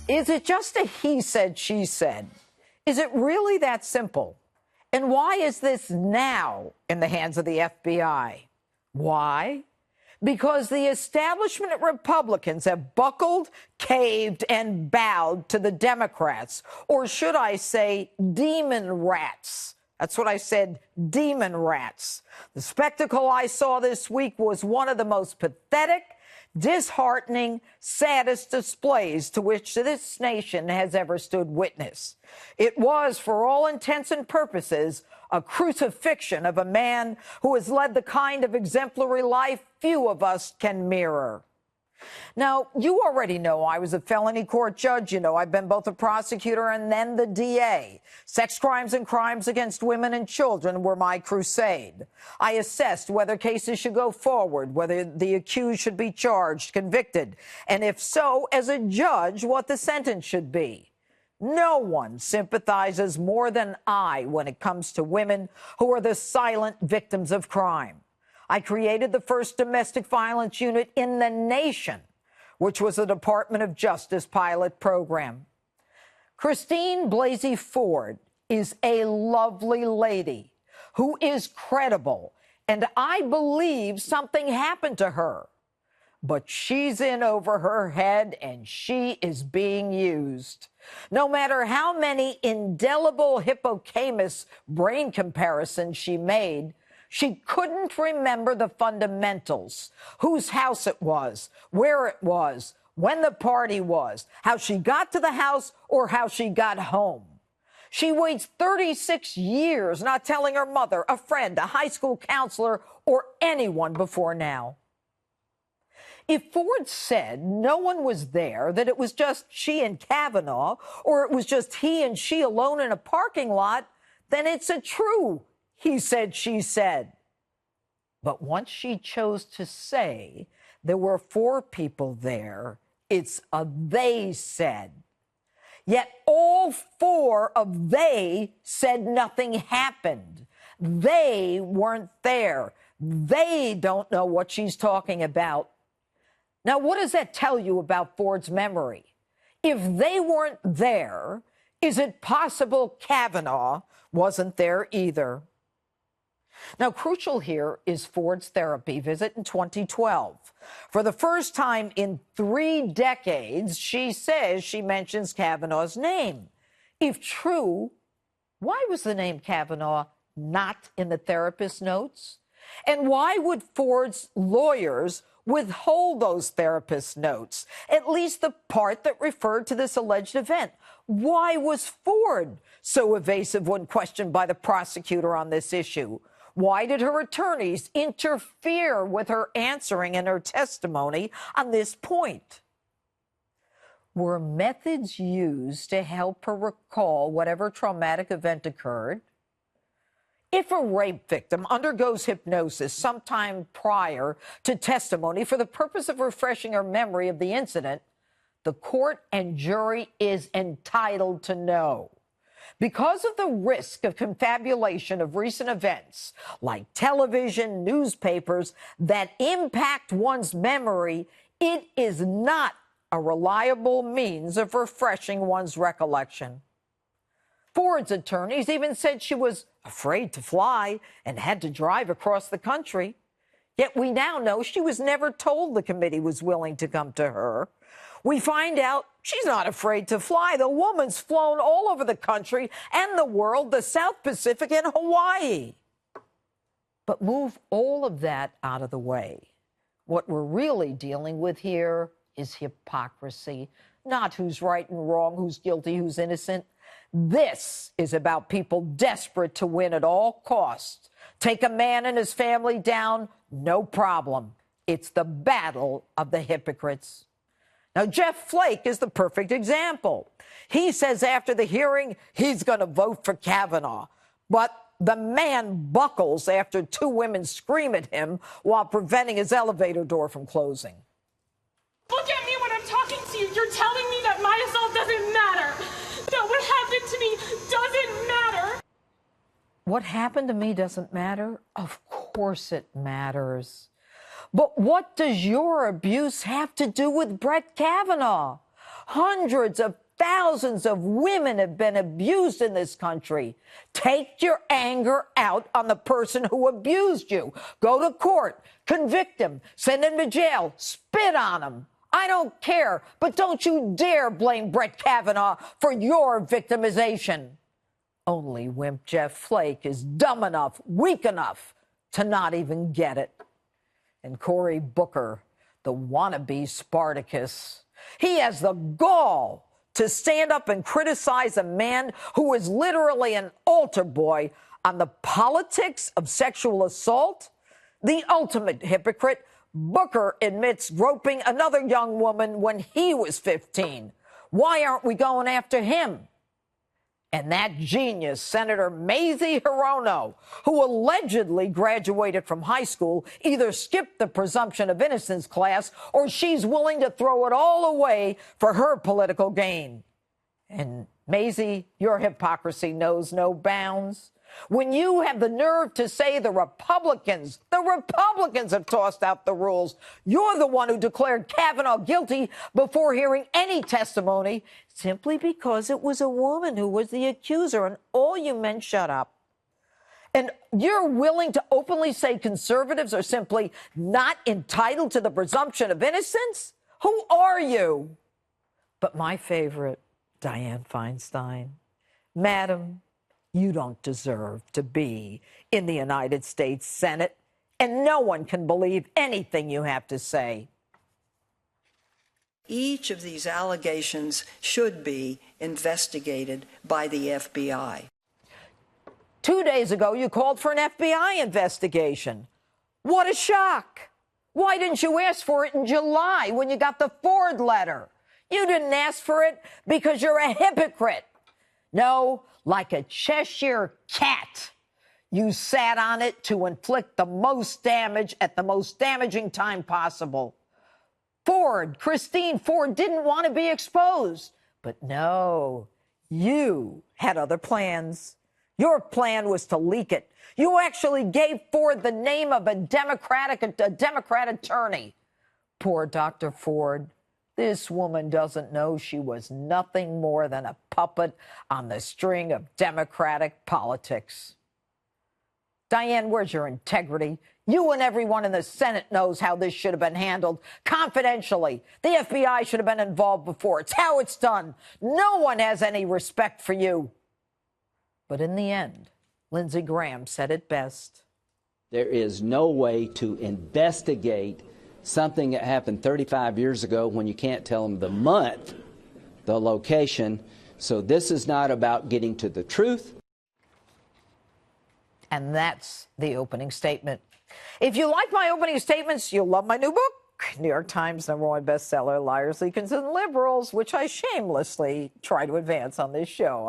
Is it just a he said, she said? Is it really that simple? And why is this now in the hands of the FBI? Why? Because the establishment Republicans have buckled, caved, and bowed to the Democrats, or should I say demon rats. That's what I said, demon rats. The spectacle I saw this week was one of the most pathetic, disheartening, saddest displays to which this nation has ever stood witness. It was, for all intents and purposes, a crucifixion of a man who has led the kind of exemplary life few of us can mirror. Now, you already know I was a felony court judge. You know, I've been both a prosecutor and then the DA. Sex crimes and crimes against women and children were my crusade. I assessed whether cases should go forward, whether the accused should be charged, convicted, and if so, as a judge, what the sentence should be. No one sympathizes more than I when it comes to women who are the silent victims of crime. I created the first domestic violence unit in the nation, which was the Department of Justice pilot program. Christine Blasey Ford is a lovely lady who is credible, and I believe something happened to her. But she's in over her head, and she is being used. No matter how many indelible hippocampus brain comparisons she made, she couldn't remember the fundamentals: whose house it was, where it was, when the party was, how she got to the house, or how she got home. She waits 36 years not telling her mother, a friend, a high school counselor, or anyone before now. If Ford said no one was there, that it was just she and Kavanaugh, or it was just he and she alone in a parking lot, then it's a true he said, she said. But once she chose to say there were 4 people there, it's a they said. Yet all 4 of they said nothing happened. They weren't there. They don't know what she's talking about. Now, what does that tell you about Ford's memory? If they weren't there, is it possible Kavanaugh wasn't there either? Now, crucial here is Ford's therapy visit in 2012. For the first time in 3 decades, she says she mentions Kavanaugh's name. If true, why was the name Kavanaugh not in the therapist's notes? And why would Ford's lawyers withhold those therapist notes, at least the part that referred to this alleged event? Why was Ford so evasive when questioned by the prosecutor on this issue? Why did her attorneys interfere with her answering in her testimony on this point? Were methods used to help her recall whatever traumatic event occurred? If a rape victim undergoes hypnosis sometime prior to testimony for the purpose of refreshing her memory of the incident, the court and jury is entitled to know. Because of the risk of confabulation of recent events, like television, newspapers, that impact one's memory, it is not a reliable means of refreshing one's recollection. Ford's attorneys even said she was afraid to fly and had to drive across the country. Yet we now know she was never told the committee was willing to come to her. We find out she's not afraid to fly. The woman's flown all over the country and the world, the South Pacific and Hawaii. But move all of that out of the way. What we're really dealing with here is hypocrisy, not who's right and wrong, who's guilty, who's innocent. This is about people desperate to win at all costs. Take a man and his family down, no problem. It's the battle of the hypocrites. Now, Jeff Flake is the perfect example. He says after the hearing, he's going to vote for Kavanaugh. But the man buckles after 2 women scream at him while preventing his elevator door from closing. Look at me when I'm talking to you. You're telling me that my assault doesn't matter. That what happened to me doesn't matter. What happened to me doesn't matter? Of course it matters. But what does your abuse have to do with Brett Kavanaugh? Hundreds of thousands of women have been abused in this country. Take your anger out on the person who abused you. Go to court, convict him, send him to jail, spit on him. I don't care, but don't you dare blame Brett Kavanaugh for your victimization. Only wimp Jeff Flake is dumb enough, weak enough to not even get it. And Cory Booker, the wannabe Spartacus, he has the gall to stand up and criticize a man who is literally an altar boy on the politics of sexual assault. The ultimate hypocrite. Booker admits groping another young woman when he was 15. Why aren't we going after him? And that genius, Senator Blasey Ford, who allegedly graduated from high school, either skipped the presumption of innocence class or she's willing to throw it all away for her political gain. And Blasey, your hypocrisy knows no bounds. When you have the nerve to say the Republicans have tossed out the rules, you're the one who declared Kavanaugh guilty before hearing any testimony, simply because it was a woman who was the accuser, and all you men shut up. And you're willing to openly say conservatives are simply not entitled to the presumption of innocence? Who are you? But my favorite, Dianne Feinstein. Madam, you don't deserve to be in the United States Senate, and no one can believe anything you have to say. Each of these allegations should be investigated by the FBI. 2 days ago, you called for an FBI investigation. What a shock. Why didn't you ask for it in July when you got the Ford letter? You didn't ask for it because you're a hypocrite. No, like a Cheshire cat, you sat on it to inflict the most damage at the most damaging time possible. Christine Ford, didn't want to be exposed. But no, you had other plans. Your plan was to leak it. You actually gave Ford the name of a Democrat attorney. Poor Dr. Ford. This woman doesn't know she was nothing more than a puppet on the string of Democratic politics. Dianne, where's your integrity? You and everyone in the Senate knows how this should have been handled confidentially. The FBI should have been involved before. It's how it's done. No one has any respect for you. But in the end, Lindsey Graham said it best. There is no way to investigate something that happened 35 years ago when you can't tell them the month, the location. So this is not about getting to the truth. And that's the opening statement. If you like my opening statements, you'll love my new book, New York Times #1 bestseller, Liars, Leakers, and Liberals, which I shamelessly try to advance on this show.